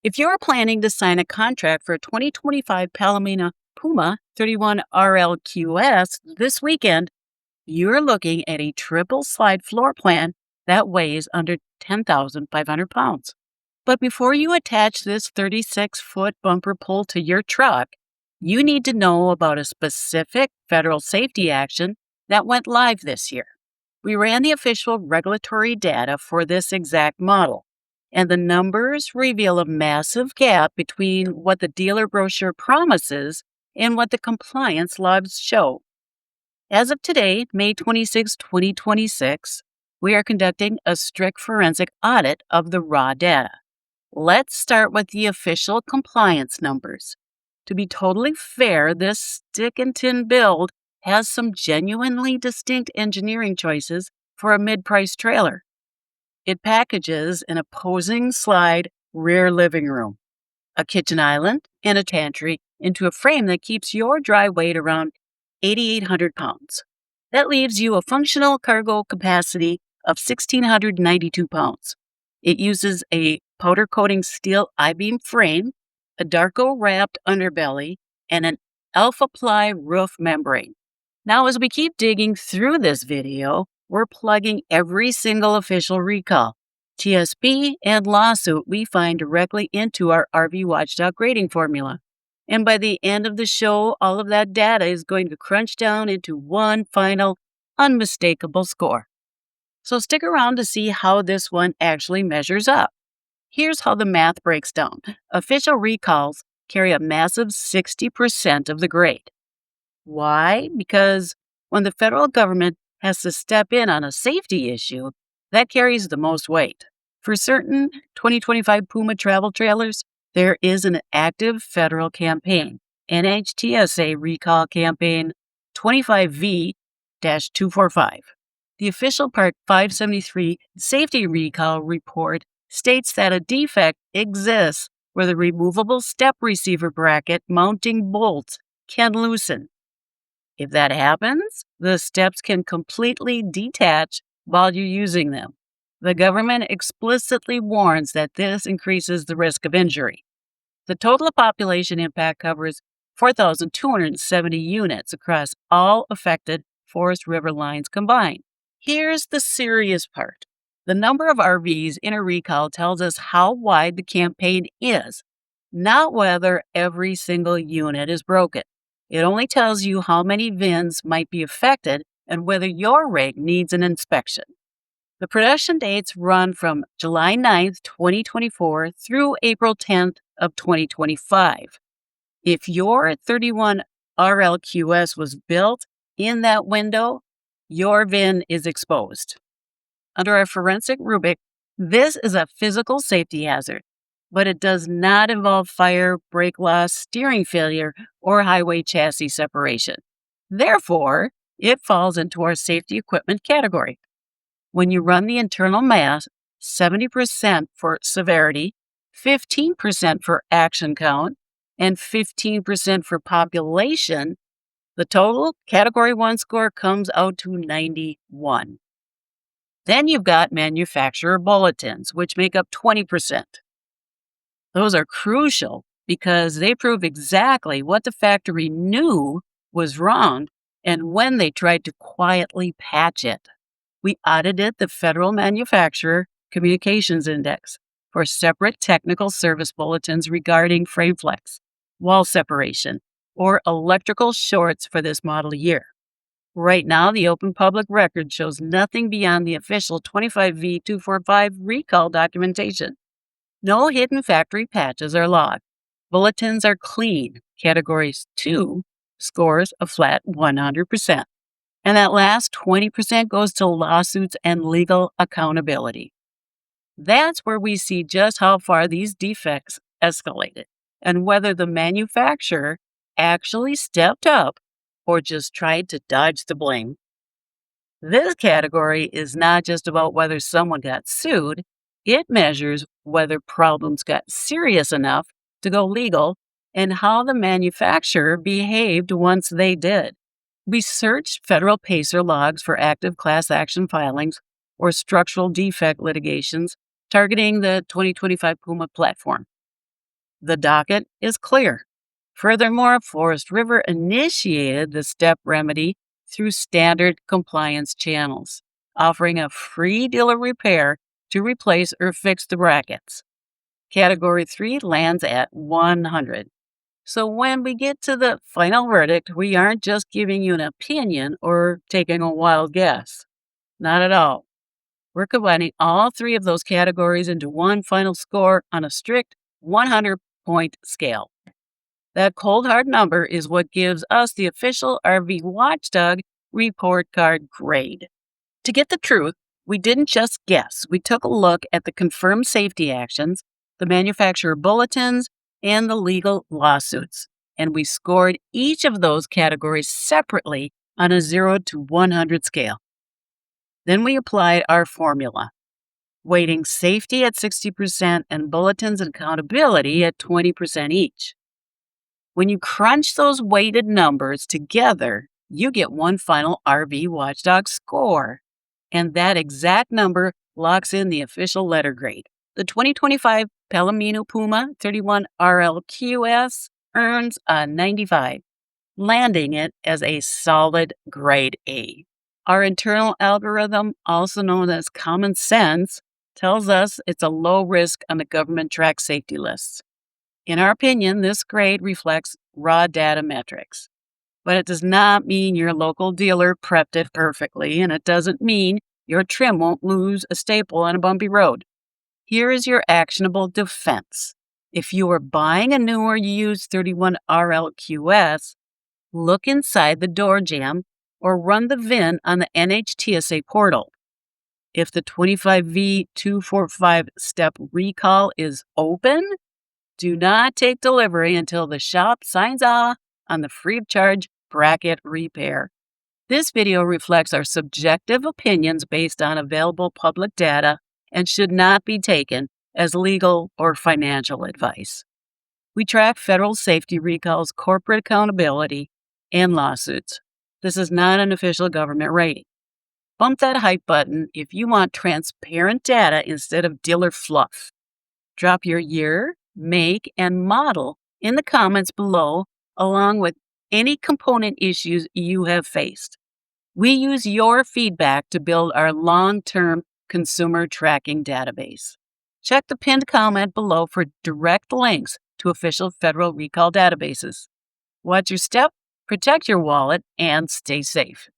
If you're planning to sign a contract for a 2025 Palomino Puma 31RLQS this weekend, you're looking at a triple slide floor plan that weighs under 10,500 pounds. But before you attach this 36-foot bumper pull to your truck, you need to know about a specific federal safety action that went live this year. We ran the official regulatory data for this exact model, and the numbers reveal a massive gap between what the dealer brochure promises and what the compliance logs show. As of today, May 26, 2026, we are conducting a strict forensic audit of the raw data. Let's start with the official compliance numbers. To be totally fair, this stick and tin build has some genuinely distinct engineering choices for a mid-price trailer. It packages an opposing slide rear living room, a kitchen island, and a pantry into a frame that keeps your dry weight around 8,800 pounds. That leaves you a functional cargo capacity of 1,692 pounds. It uses a powder coating steel I-beam frame, a Darko-wrapped underbelly, and an Alpha-ply roof membrane. Now, as we keep digging through this video, we're plugging every single official recall, TSB, and lawsuit we find directly into our RV Watchdog grading formula. And by the end of the show, all of that data is going to crunch down into one final, unmistakable score. So stick around to see how this one actually measures up. Here's how the math breaks down. Official recalls carry a massive 60% of the grade. Why? Because when the federal government has to step in on a safety issue, that carries the most weight. For certain 2025 Puma travel trailers, there is an active federal campaign, NHTSA recall campaign 25V-245. The official Part 573 safety recall report states that a defect exists where the removable step receiver bracket mounting bolts can loosen. If that happens, the steps can completely detach while you're using them. The government explicitly warns that this increases the risk of injury. The total population impact covers 4,270 units across all affected forest river lines combined. Here's the serious part. The number of RVs in a recall tells us how wide the campaign is, not whether every single unit is broken. It only tells you how many VINs might be affected and whether your rig needs an inspection. The production dates run from July 9th, 2024 through April 10th of 2025. If your 31RLQS was built in that window, your VIN is exposed. Under our forensic rubric, this is a physical safety hazard, but it does not involve fire, brake loss, steering failure, or highway chassis separation. Therefore, it falls into our safety equipment category. When you run the internal math, 70% for severity, 15% for action count, and 15% for population, the total Category 1 score comes out to 91. Then you've got manufacturer bulletins, which make up 20%. Those are crucial because they prove exactly what the factory knew was wrong and when they tried to quietly patch it. We audited the Federal Manufacturer Communications Index for separate technical service bulletins regarding frame flex, wall separation, or electrical shorts for this model year. Right now, the open public record shows nothing beyond the official 25V-245 recall documentation. No hidden factory patches are logged. Bulletins are clean. Categories 2 scores a flat 100%. And that last 20% goes to lawsuits and legal accountability. That's where we see just how far these defects escalated and whether the manufacturer actually stepped up or just tried to dodge the blame. This category is not just about whether someone got sued, it measures whether problems got serious enough to go legal and how the manufacturer behaved once they did. We searched federal PACER logs for active class action filings or structural defect litigations targeting the 2025 Puma platform. The docket is clear. Furthermore, Forest River initiated the step remedy through standard compliance channels, offering a free dealer repair to replace or fix the brackets. Category 3 lands at 100. So when we get to the final verdict, we aren't just giving you an opinion or taking a wild guess. Not at all. We're combining all three of those categories into one final score on a strict 100-point scale. That cold hard number is what gives us the official RV Watchdog report card grade. To get the truth, we didn't just guess. We took a look at the confirmed safety actions, the manufacturer bulletins, and the legal lawsuits. And we scored each of those categories separately on a 0 to 100 scale. Then we applied our formula, weighting safety at 60% and bulletins and accountability at 20% each. When you crunch those weighted numbers together, you get one final RV Watchdog score. And that exact number locks in the official letter grade. The 2025 Palomino Puma 31RLQS earns a 95, landing it as a solid grade A. Our internal algorithm, also known as common sense, tells us it's a low risk on the government track safety lists. In our opinion, this grade reflects raw data metrics. But it does not mean your local dealer prepped it perfectly, and it doesn't mean your trim won't lose a staple on a bumpy road. Here is your actionable defense. If you are buying a new or used 31RLQS, look inside the door jamb or run the VIN on the NHTSA portal. If the 25V245 step recall is open, do not take delivery until the shop signs off on the free of charge bracket repair. This video reflects our subjective opinions based on available public data and should not be taken as legal or financial advice. We track federal safety recalls, corporate accountability, and lawsuits. This is not an official government rating. Bump that hype button if you want transparent data instead of dealer fluff. Drop your year, make, and model in the comments below, along with any component issues you have faced. We use your feedback to build our long-term consumer tracking database. Check the pinned comment below for direct links to official federal recall databases. Watch your step, protect your wallet, and stay safe.